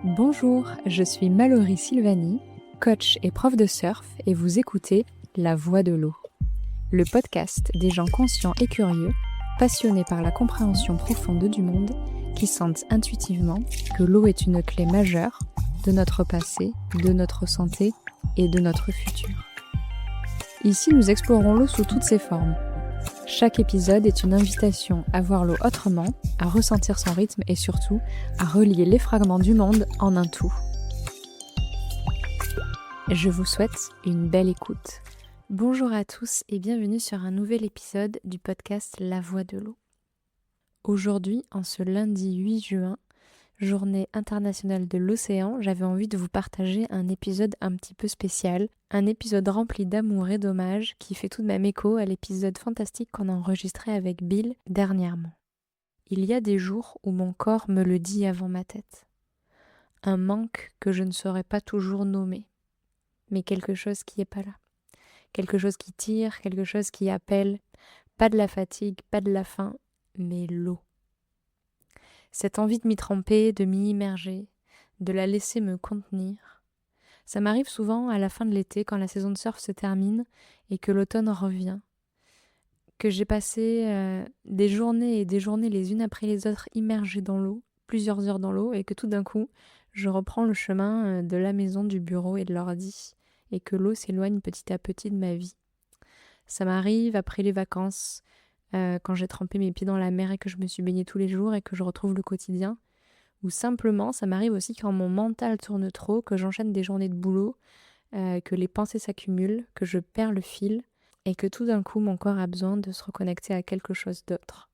Bonjour, je suis Mallory Silvani, coach et prof de surf et vous écoutez La Voix de l'eau, le podcast des gens conscients et curieux, passionnés par la compréhension profonde du monde, qui sentent intuitivement que l'eau est une clé majeure de notre passé, de notre santé et de notre futur. Ici, nous explorons l'eau sous toutes ses formes. Chaque épisode est une invitation à voir l'eau autrement, à ressentir son rythme et surtout à relier les fragments du monde en un tout. Je vous souhaite une belle écoute. Bonjour à tous et bienvenue sur un nouvel épisode du podcast La Voix de l'eau. Aujourd'hui, en ce lundi 8 juin, Journée internationale de l'océan, j'avais envie de vous partager un épisode un petit peu spécial, un épisode rempli d'amour et d'hommage qui fait tout de même écho à l'épisode fantastique qu'on a enregistré avec Bill dernièrement. Il y a des jours où mon corps me le dit avant ma tête. Un manque que je ne saurais pas toujours nommer, mais quelque chose qui n'est pas là. Quelque chose qui tire, quelque chose qui appelle, pas de la fatigue, pas de la faim, mais l'eau. Cette envie de m'y tremper, de m'y immerger, de la laisser me contenir. Ça m'arrive souvent à la fin de l'été, quand la saison de surf se termine et que l'automne revient, que j'ai passé des journées et des journées les unes après les autres immergées dans l'eau, plusieurs heures dans l'eau, et que tout d'un coup, je reprends le chemin de la maison, du bureau et de l'ordi, et que l'eau s'éloigne petit à petit de ma vie. Ça m'arrive après les vacances, quand j'ai trempé mes pieds dans la mer et que je me suis baignée tous les jours et que je retrouve le quotidien, ou simplement ça m'arrive aussi quand mon mental tourne trop, que j'enchaîne des journées de boulot, que les pensées s'accumulent, que je perds le fil et que tout d'un coup mon corps a besoin de se reconnecter à quelque chose d'autre.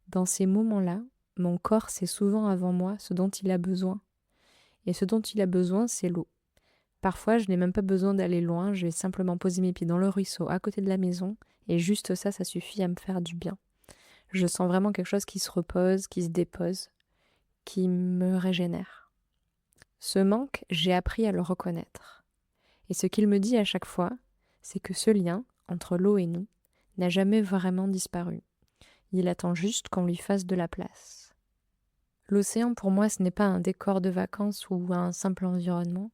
Dans ces moments-là, mon corps sait souvent avant moi ce dont il a besoin. Et ce dont il a besoin, c'est l'eau. Parfois, je n'ai même pas besoin d'aller loin, je vais simplement poser mes pieds dans le ruisseau à côté de la maison et juste ça suffit à me faire du bien. Je sens vraiment quelque chose qui se repose, qui se dépose, qui me régénère. Ce manque, j'ai appris à le reconnaître. Et ce qu'il me dit à chaque fois, c'est que ce lien entre l'eau et nous n'a jamais vraiment disparu. Il attend juste qu'on lui fasse de la place. L'océan, pour moi, ce n'est pas un décor de vacances ou un simple environnement.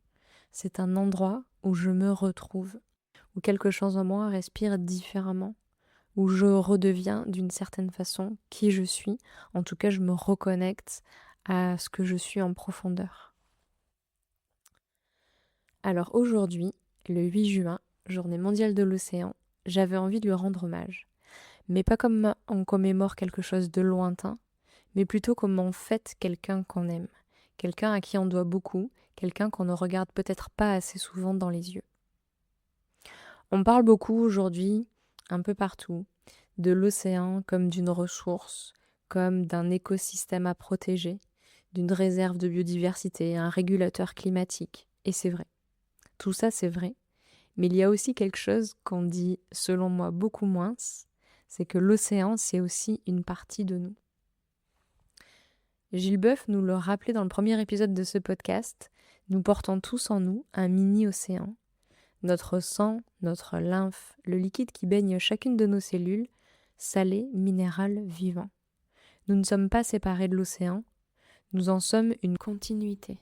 C'est un endroit où je me retrouve, où quelque chose en moi respire différemment, où je redeviens d'une certaine façon qui je suis. En tout cas, je me reconnecte à ce que je suis en profondeur. Alors aujourd'hui, le 8 juin, journée mondiale de l'océan, j'avais envie de lui rendre hommage. Mais pas comme on commémore quelque chose de lointain, mais plutôt comme on fête quelqu'un qu'on aime, quelqu'un à qui on doit beaucoup, quelqu'un qu'on ne regarde peut-être pas assez souvent dans les yeux. On parle beaucoup aujourd'hui, un peu partout, de l'océan comme d'une ressource, comme d'un écosystème à protéger, d'une réserve de biodiversité, un régulateur climatique. Et c'est vrai. Tout ça, c'est vrai. Mais il y a aussi quelque chose qu'on dit, selon moi, beaucoup moins, c'est que l'océan, c'est aussi une partie de nous. Gilles Boeuf nous le rappelait dans le premier épisode de ce podcast, nous portons tous en nous un mini-océan. Notre sang, notre lymphe, le liquide qui baigne chacune de nos cellules, salé, minéral, vivant. Nous ne sommes pas séparés de l'océan, nous en sommes une continuité.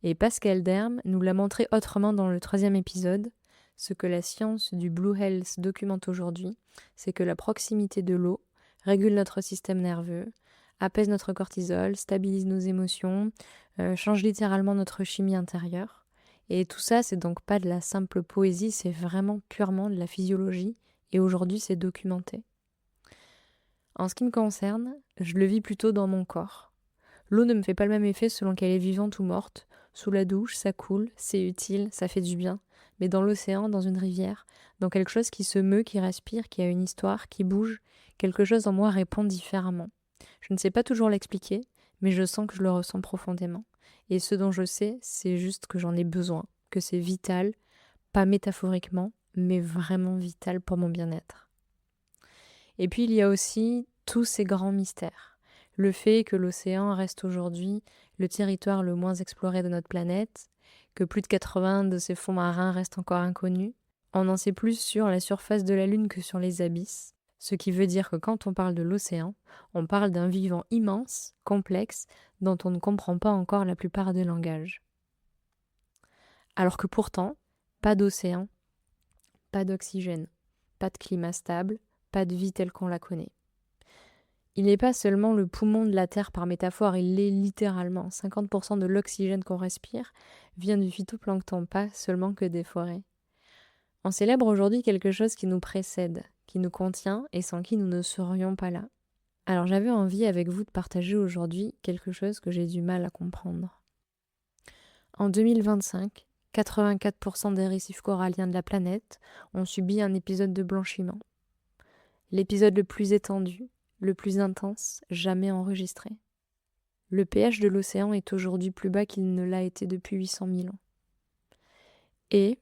Et Pascal Derme nous l'a montré autrement dans le 3e épisode. Ce que la science du Blue Health documente aujourd'hui, c'est que la proximité de l'eau régule notre système nerveux, apaise notre cortisol, stabilise nos émotions, change littéralement notre chimie intérieure. Et tout ça, c'est donc pas de la simple poésie, c'est vraiment purement de la physiologie, et aujourd'hui c'est documenté. En ce qui me concerne, je le vis plutôt dans mon corps. L'eau ne me fait pas le même effet selon qu'elle est vivante ou morte. Sous la douche, ça coule, c'est utile, ça fait du bien. Mais dans l'océan, dans une rivière, dans quelque chose qui se meut, qui respire, qui a une histoire, qui bouge, quelque chose en moi répond différemment. Je ne sais pas toujours l'expliquer, mais je sens que je le ressens profondément. Et ce dont je sais, c'est juste que j'en ai besoin, que c'est vital, pas métaphoriquement, mais vraiment vital pour mon bien-être. Et puis il y a aussi tous ces grands mystères. Le fait que l'océan reste aujourd'hui le territoire le moins exploré de notre planète, que plus de 80 de ses fonds marins restent encore inconnus. On en sait plus sur la surface de la Lune que sur les abysses. Ce qui veut dire que quand on parle de l'océan, on parle d'un vivant immense, complexe, dont on ne comprend pas encore la plupart des langages. Alors que pourtant, pas d'océan, pas d'oxygène, pas de climat stable, pas de vie telle qu'on la connaît. Il n'est pas seulement le poumon de la Terre par métaphore, il l'est littéralement. 50% de l'oxygène qu'on respire vient du phytoplancton, pas seulement que des forêts. On célèbre aujourd'hui quelque chose qui nous précède, qui nous contient et sans qui nous ne serions pas là. Alors j'avais envie avec vous de partager aujourd'hui quelque chose que j'ai du mal à comprendre. En 2025, 84% des récifs coralliens de la planète ont subi un épisode de blanchiment. L'épisode le plus étendu, le plus intense, jamais enregistré. Le pH de l'océan est aujourd'hui plus bas qu'il ne l'a été depuis 800 000 ans. Et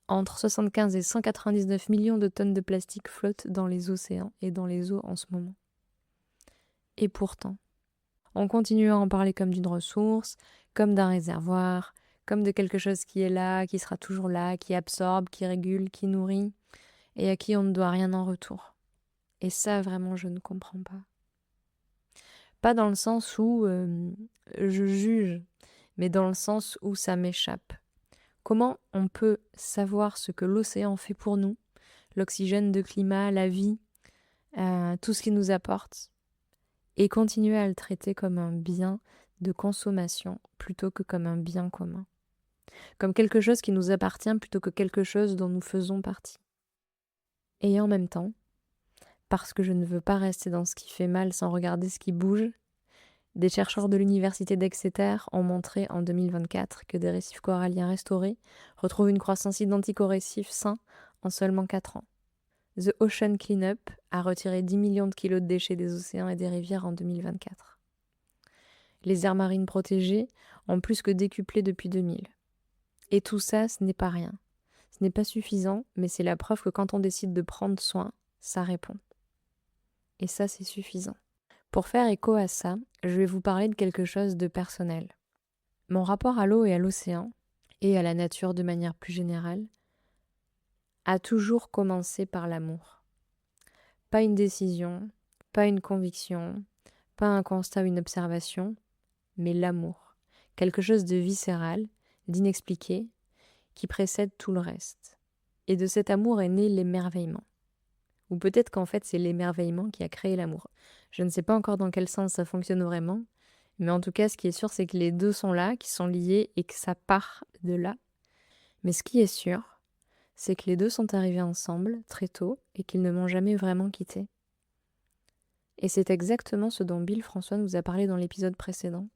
entre 75 et 199 millions de tonnes de plastique flottent dans les océans et dans les eaux en ce moment. Et pourtant, on continue à en parler comme d'une ressource, comme d'un réservoir, comme de quelque chose qui est là, qui sera toujours là, qui absorbe, qui régule, qui nourrit, et à qui on ne doit rien en retour. Et ça, vraiment, je ne comprends pas. Pas dans le sens où je juge, mais dans le sens où ça m'échappe. Comment on peut savoir ce que l'océan fait pour nous, l'oxygène, le climat, la vie, tout ce qu'il nous apporte, et continuer à le traiter comme un bien de consommation plutôt que comme un bien commun, comme quelque chose qui nous appartient plutôt que quelque chose dont nous faisons partie. Et en même temps, parce que je ne veux pas rester dans ce qui fait mal sans regarder ce qui bouge, des chercheurs de l'université d'Exeter ont montré en 2024 que des récifs coralliens restaurés retrouvent une croissance identique aux récifs sains en seulement 4 ans. The Ocean Cleanup a retiré 10 millions de kilos de déchets des océans et des rivières en 2024. Les aires marines protégées ont plus que décuplé depuis 2000. Et tout ça, ce n'est pas rien. Ce n'est pas suffisant, mais c'est la preuve que quand on décide de prendre soin, ça répond. Et ça, c'est suffisant. Pour faire écho à ça, je vais vous parler de quelque chose de personnel. Mon rapport à l'eau et à l'océan, et à la nature de manière plus générale, a toujours commencé par l'amour. Pas une décision, pas une conviction, pas un constat ou une observation, mais l'amour. Quelque chose de viscéral, d'inexpliqué, qui précède tout le reste. Et de cet amour est né l'émerveillement. Ou peut-être qu'en fait c'est l'émerveillement qui a créé l'amour. Je ne sais pas encore dans quel sens ça fonctionne vraiment, mais en tout cas ce qui est sûr c'est que les deux sont là, qui sont liés et que ça part de là. Mais ce qui est sûr, c'est que les deux sont arrivés ensemble très tôt et qu'ils ne m'ont jamais vraiment quitté. Et c'est exactement ce dont Bill François nous a parlé dans l'épisode précédent.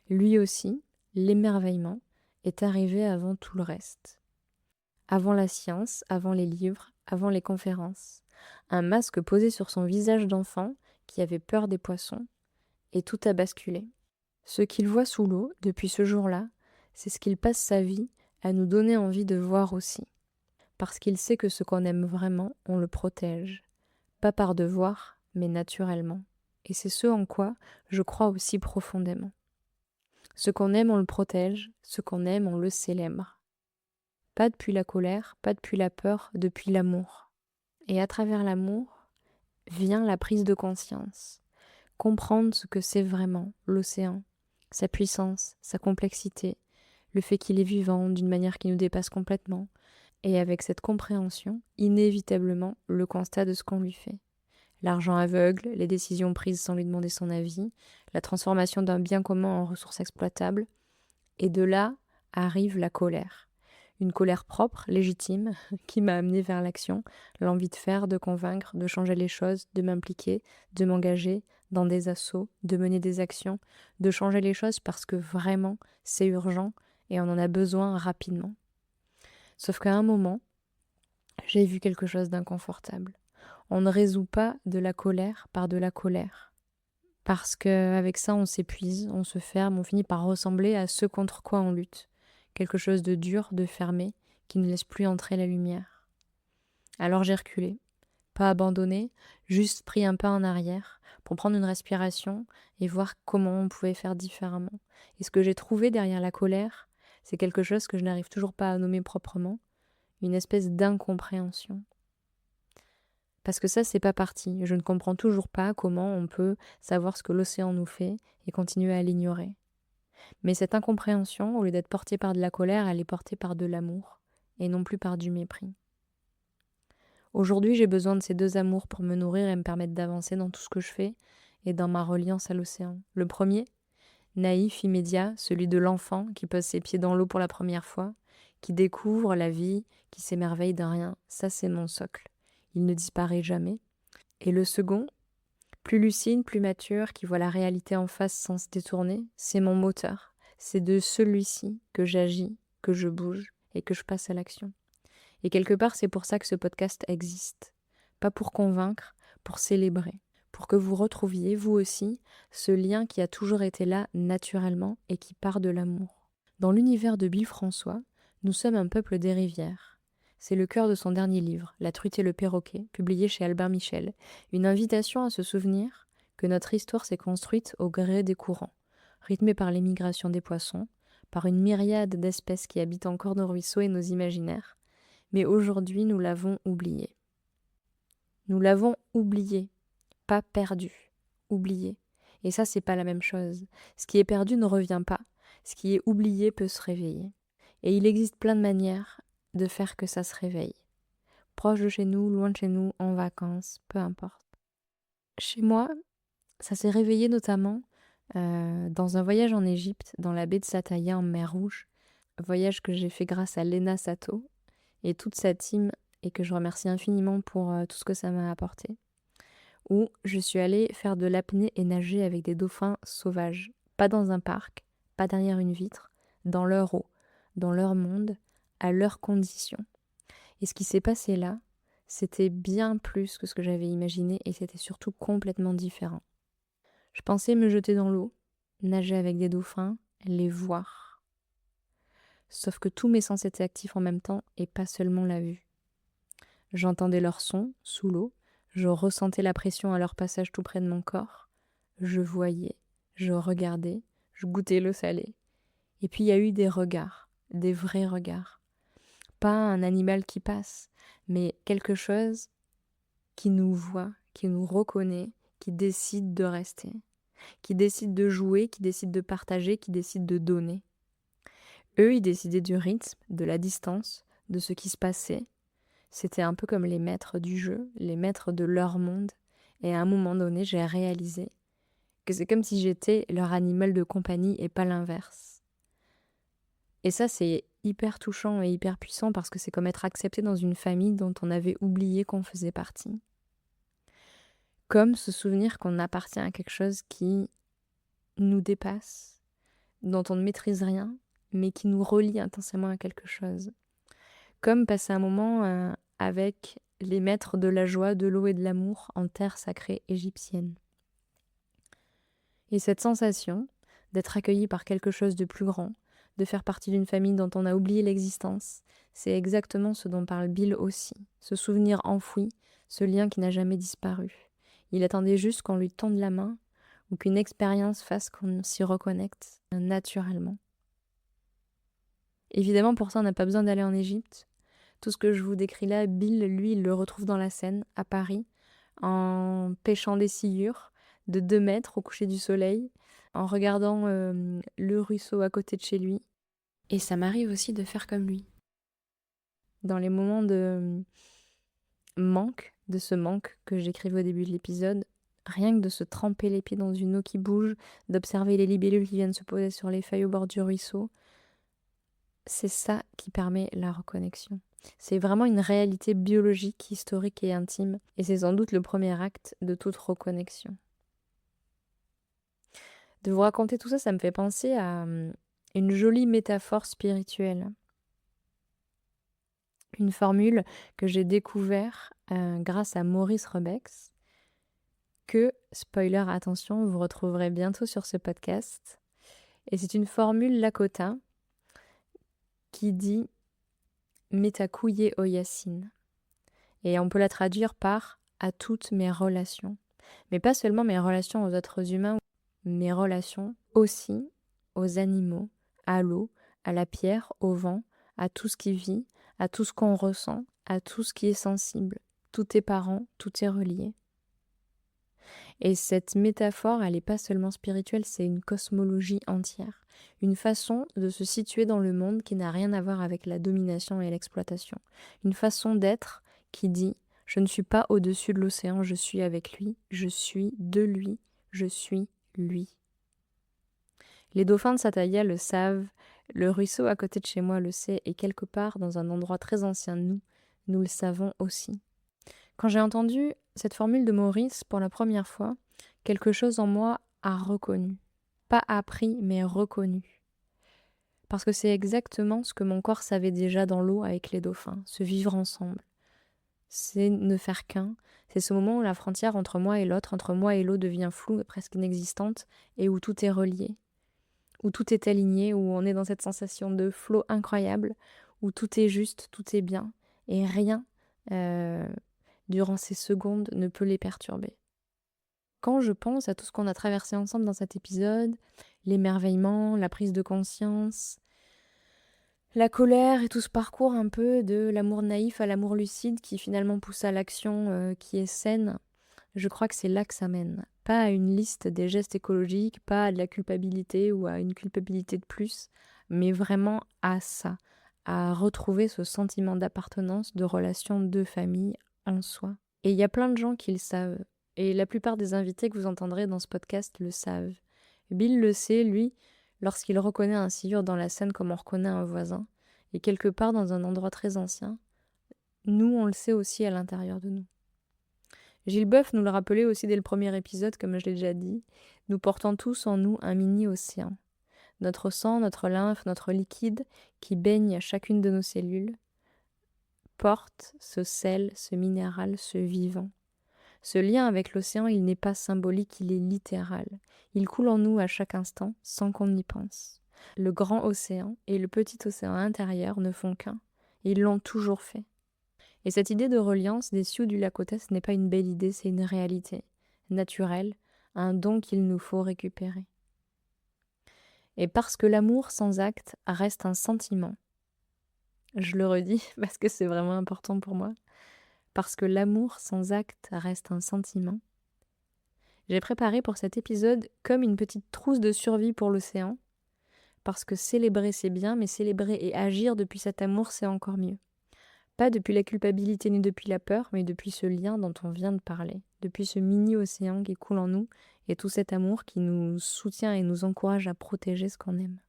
Lui aussi, l'émerveillement est arrivé avant tout le reste. Avant la science, avant les livres, avant les conférences. Un masque posé sur son visage d'enfant qui avait peur des poissons, et tout a basculé. Ce qu'il voit sous l'eau, depuis ce jour-là, c'est ce qu'il passe sa vie à nous donner envie de voir aussi. Parce qu'il sait que ce qu'on aime vraiment, on le protège. Pas par devoir, mais naturellement. Et c'est ce en quoi je crois aussi profondément. Ce qu'on aime, on le protège, ce qu'on aime, on le célèbre. Pas depuis la colère, pas depuis la peur, depuis l'amour. Et à travers l'amour vient la prise de conscience. Comprendre ce que c'est vraiment l'océan, sa puissance, sa complexité, le fait qu'il est vivant d'une manière qui nous dépasse complètement. Et avec cette compréhension, inévitablement, le constat de ce qu'on lui fait. L'argent aveugle, les décisions prises sans lui demander son avis, la transformation d'un bien commun en ressources exploitables. Et de là arrive la colère. Une colère propre, légitime, qui m'a amenée vers l'action, l'envie de faire, de convaincre, de changer les choses, de m'impliquer, de m'engager dans des assauts, de mener des actions, de changer les choses parce que vraiment c'est urgent et on en a besoin rapidement. Sauf qu'à un moment, j'ai vu quelque chose d'inconfortable. On ne résout pas de la colère par de la colère. Parce qu'avec ça, on s'épuise, on se ferme, on finit par ressembler à ce contre quoi on lutte. Quelque chose de dur, de fermé, qui ne laisse plus entrer la lumière. Alors j'ai reculé, pas abandonné, juste pris un pas en arrière pour prendre une respiration et voir comment on pouvait faire différemment. Et ce que j'ai trouvé derrière la colère, c'est quelque chose que je n'arrive toujours pas à nommer proprement, une espèce d'incompréhension. Parce que ça, c'est pas parti. Je ne comprends toujours pas comment on peut savoir ce que l'océan nous fait et continuer à l'ignorer. Mais cette incompréhension, au lieu d'être portée par de la colère, elle est portée par de l'amour et non plus par du mépris. Aujourd'hui, j'ai besoin de ces deux amours pour me nourrir et me permettre d'avancer dans tout ce que je fais et dans ma reliance à l'océan. Le premier, naïf, immédiat, celui de l'enfant qui pose ses pieds dans l'eau pour la première fois, qui découvre la vie, qui s'émerveille d'un rien. Ça, c'est mon socle. Il ne disparaît jamais. Et le second, plus lucide, plus mature, qui voit la réalité en face sans se détourner, c'est mon moteur. C'est de celui-ci que j'agis, que je bouge et que je passe à l'action. Et quelque part, c'est pour ça que ce podcast existe. Pas pour convaincre, pour célébrer. Pour que vous retrouviez, vous aussi, ce lien qui a toujours été là naturellement et qui part de l'amour. Dans l'univers de Bill François, nous sommes un peuple des rivières. C'est le cœur de son dernier livre, La truite et le perroquet, publié chez Albin Michel. Une invitation à se souvenir que notre histoire s'est construite au gré des courants, rythmée par l'émigration des poissons, par une myriade d'espèces qui habitent encore nos ruisseaux et nos imaginaires. Mais aujourd'hui, nous l'avons oublié. Nous l'avons oublié, pas perdu, oublié. Et ça, c'est pas la même chose. Ce qui est perdu ne revient pas. Ce qui est oublié peut se réveiller. Et il existe plein de manières de faire que ça se réveille. Proche de chez nous, loin de chez nous, en vacances, peu importe. Chez moi, ça s'est réveillé notamment dans un voyage en Égypte, dans la baie de Sataïa en mer Rouge. Un voyage que j'ai fait grâce à Lena Sato et toute sa team et que je remercie infiniment pour tout ce que ça m'a apporté. Où je suis allée faire de l'apnée et nager avec des dauphins sauvages. Pas dans un parc, pas derrière une vitre, dans leur eau, dans leur monde, à leurs conditions. Et ce qui s'est passé là, c'était bien plus que ce que j'avais imaginé et c'était surtout complètement différent. Je pensais me jeter dans l'eau, nager avec des dauphins, les voir. Sauf que tous mes sens étaient actifs en même temps et pas seulement la vue. J'entendais leurs sons sous l'eau, je ressentais la pression à leur passage tout près de mon corps, je voyais, je regardais, je goûtais l'eau salée. Et puis il y a eu des regards, des vrais regards. Pas un animal qui passe, mais quelque chose qui nous voit, qui nous reconnaît, qui décide de rester, qui décide de jouer, qui décide de partager, qui décide de donner. Eux, ils décidaient du rythme, de la distance, de ce qui se passait. C'était un peu comme les maîtres du jeu, les maîtres de leur monde. Et à un moment donné, j'ai réalisé que c'est comme si j'étais leur animal de compagnie et pas l'inverse. Et ça, c'est hyper touchant et hyper puissant parce que c'est comme être accepté dans une famille dont on avait oublié qu'on faisait partie. Comme se souvenir qu'on appartient à quelque chose qui nous dépasse, dont on ne maîtrise rien, mais qui nous relie intensément à quelque chose. Comme passer un moment avec les maîtres de la joie, de l'eau et de l'amour en terre sacrée égyptienne. Et cette sensation d'être accueilli par quelque chose de plus grand, de faire partie d'une famille dont on a oublié l'existence, c'est exactement ce dont parle Bill aussi, ce souvenir enfoui, ce lien qui n'a jamais disparu. Il attendait juste qu'on lui tende la main ou qu'une expérience fasse qu'on s'y reconnecte naturellement. Évidemment, pour ça, on n'a pas besoin d'aller en Égypte. Tout ce que je vous décris là, Bill, lui, il le retrouve dans la Seine, à Paris, en pêchant des sciures de 2 mètres au coucher du soleil, en regardant le ruisseau à côté de chez lui. Et ça m'arrive aussi de faire comme lui. Dans les moments de manque, de ce manque que j'écrivais au début de l'épisode, rien que de se tremper les pieds dans une eau qui bouge, d'observer les libellules qui viennent se poser sur les feuilles au bord du ruisseau, c'est ça qui permet la reconnexion. C'est vraiment une réalité biologique, historique et intime, et c'est sans doute le premier acte de toute reconnexion. De vous raconter tout ça, ça me fait penser à une jolie métaphore spirituelle. Une formule que j'ai découvert grâce à Maurice Rebex, que, spoiler, attention, vous retrouverez bientôt sur ce podcast. Et c'est une formule lakota qui dit « Metakouye Oyasin ». Et on peut la traduire par « à toutes mes relations ». Mais pas seulement mes relations aux autres humains, mes relations aussi aux animaux, à l'eau, à la pierre, au vent, à tout ce qui vit, à tout ce qu'on ressent, à tout ce qui est sensible. tout est parent, tout est relié. Et cette métaphore, elle n'est pas seulement spirituelle, c'est une cosmologie entière. Une façon de se situer dans le monde qui n'a rien à voir avec la domination et l'exploitation. Une façon d'être qui dit « Je ne suis pas au-dessus de l'océan, je suis avec lui, je suis de lui, je suis lui ». Les dauphins de Sataïa le savent, le ruisseau à côté de chez moi le sait, et quelque part dans un endroit très ancien de nous le savons aussi. Quand j'ai entendu cette formule de Maurice pour la première fois, quelque chose en moi a reconnu. Pas appris, mais reconnu. Parce que c'est exactement ce que mon corps savait déjà dans l'eau avec les dauphins, se vivre ensemble. C'est ne faire qu'un. C'est ce moment où la frontière entre moi et l'autre, entre moi et l'eau devient floue et presque inexistante, et où tout est relié, où tout est aligné, où on est dans cette sensation de flot incroyable, où tout est juste, tout est bien, et rien durant ces secondes ne peut les perturber. Quand je pense à tout ce qu'on a traversé ensemble dans cet épisode, l'émerveillement, la prise de conscience, la colère et tout ce parcours un peu de l'amour naïf à l'amour lucide qui finalement pousse à l'action qui est saine, je crois que c'est là que ça mène. Pas à une liste des gestes écologiques, pas à de la culpabilité ou à une culpabilité de plus, mais vraiment à ça, à retrouver ce sentiment d'appartenance, de relation de famille en soi. Et il y a plein de gens qui le savent, et la plupart des invités que vous entendrez dans ce podcast le savent. Bill le sait, lui, lorsqu'il reconnaît un sciure dans la scène comme on reconnaît un voisin, et quelque part dans un endroit très ancien. Nous, on le sait aussi à l'intérieur de nous. Gilles Boeuf nous le rappelait aussi dès le premier épisode, comme je l'ai déjà dit, nous portons tous en nous un mini-océan. Notre sang, notre lymphe, notre liquide, qui baigne chacune de nos cellules, porte ce sel, ce minéral, ce vivant. Ce lien avec l'océan, il n'est pas symbolique, il est littéral. Il coule en nous à chaque instant, sans qu'on y pense. Le grand océan et le petit océan intérieur ne font qu'un. Ils l'ont toujours fait. Et cette idée de reliance des Sioux du Lakota, ce n'est pas une belle idée, c'est une réalité, naturelle, un don qu'il nous faut récupérer. Et parce que l'amour sans acte reste un sentiment, je le redis parce que c'est vraiment important pour moi, parce que l'amour sans acte reste un sentiment, j'ai préparé pour cet épisode comme une petite trousse de survie pour l'océan, parce que célébrer c'est bien, mais célébrer et agir depuis cet amour c'est encore mieux. Pas depuis la culpabilité ni depuis la peur, mais depuis ce lien dont on vient de parler, depuis ce mini-océan qui coule en nous et tout cet amour qui nous soutient et nous encourage à protéger ce qu'on aime.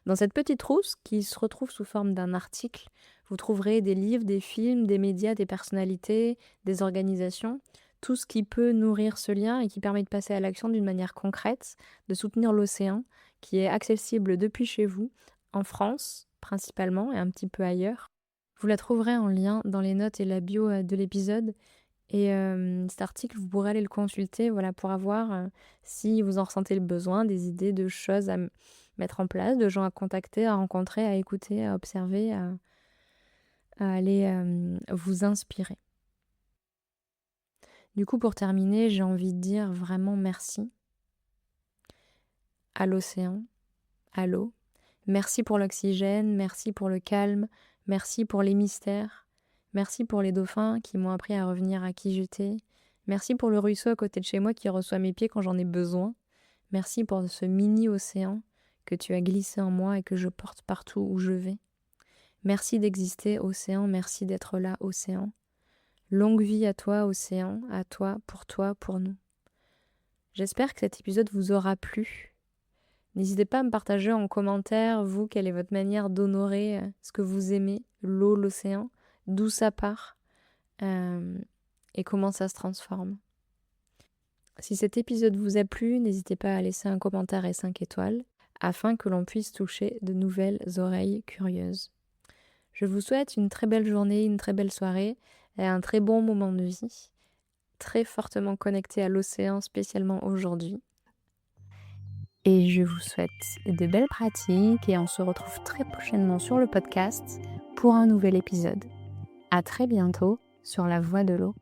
Dans cette petite trousse qui se retrouve sous forme d'un article, vous trouverez des livres, des films, des médias, des personnalités, des organisations, tout ce qui peut nourrir ce lien et qui permet de passer à l'action d'une manière concrète, de soutenir l'océan qui est accessible depuis chez vous, en France principalement et un petit peu ailleurs. Vous la trouverez en lien dans les notes et la bio de l'épisode. Et cet article, vous pourrez aller le consulter pour avoir, si vous en ressentez le besoin, des idées de choses à mettre en place, de gens à contacter, à rencontrer, à écouter, à observer, à aller vous inspirer. Du coup, pour terminer, j'ai envie de dire vraiment merci à l'océan, à l'eau. Merci pour l'oxygène, merci pour le calme, merci pour les mystères, merci pour les dauphins qui m'ont appris à revenir à qui j'étais, merci pour le ruisseau à côté de chez moi qui reçoit mes pieds quand j'en ai besoin, merci pour ce mini-océan que tu as glissé en moi et que je porte partout où je vais. Merci d'exister, océan, merci d'être là, océan. Longue vie à toi, océan, à toi, pour nous. J'espère que cet épisode vous aura plu. N'hésitez pas à me partager en commentaire, vous, quelle est votre manière d'honorer ce que vous aimez, l'eau, l'océan, d'où ça part et comment ça se transforme. Si cet épisode vous a plu, n'hésitez pas à laisser un commentaire et 5 étoiles afin que l'on puisse toucher de nouvelles oreilles curieuses. Je vous souhaite une très belle journée, une très belle soirée et un très bon moment de vie, très fortement connecté à l'océan, spécialement aujourd'hui. Et je vous souhaite de belles pratiques et on se retrouve très prochainement sur le podcast pour un nouvel épisode. À très bientôt sur La Voie de l'eau.